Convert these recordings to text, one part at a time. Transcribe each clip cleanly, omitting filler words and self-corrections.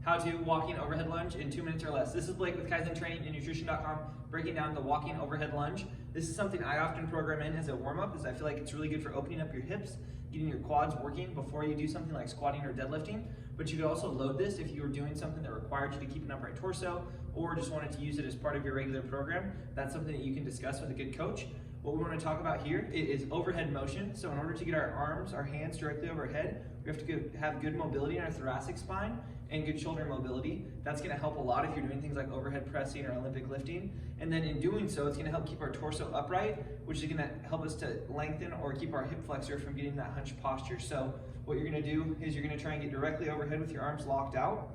how to walking overhead lunge in 2 minutes or less. This is Blake with Kaizen Training and Nutrition.com, breaking down the walking overhead lunge. This is something I often program in as a warm-up, as I feel like it's really good for opening up your hips, getting your quads working before you do something like squatting or deadlifting. But you could also load this if you were doing something that required you to keep an upright torso, or just wanted to use it as part of your regular program. That's something that you can discuss with a good coach. What we want to talk about here is overhead motion. So in order to get our arms, our hands directly overhead, we have to have good mobility in our thoracic spine and good shoulder mobility. That's going to help a lot if you're doing things like overhead pressing or Olympic lifting. And then in doing so, it's going to help keep our torso upright, which is going to help us to lengthen or keep our hip flexor from getting that hunched posture. So what you're going to do is you're going to try and get directly overhead with your arms locked out.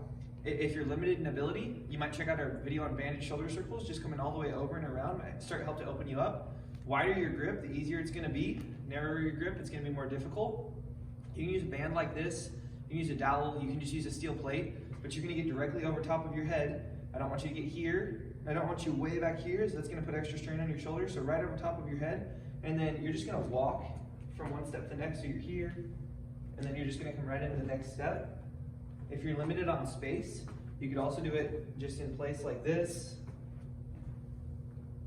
If you're limited in ability, you might check out our video on banded shoulder circles, just coming all the way over and around, might help to open you up. Wider your grip, the easier it's going to be. Narrower your grip, it's going to be more difficult. You can use a band like this, you can use a dowel, you can just use a steel plate, but you're going to get directly over top of your head. I don't want you to get here, I don't want you way back here, so that's going to put extra strain on your shoulders, so right over top of your head, and then you're just going to walk from one step to the next, so you're here, and then you're just going to come right into the next step. If you're limited on space, you could also do it just in place like this,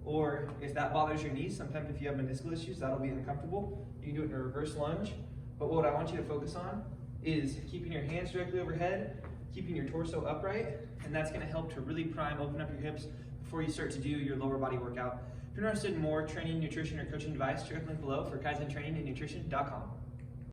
or if that bothers your knees, sometimes if you have meniscal issues, that'll be uncomfortable. You can do it in a reverse lunge. But what I want you to focus on is keeping your hands directly overhead, keeping your torso upright, and that's going to help to really open up your hips before you start to do your lower body workout. If you're interested in more training, nutrition, or coaching advice, check out the link below for Kaizen Training and Nutrition.com.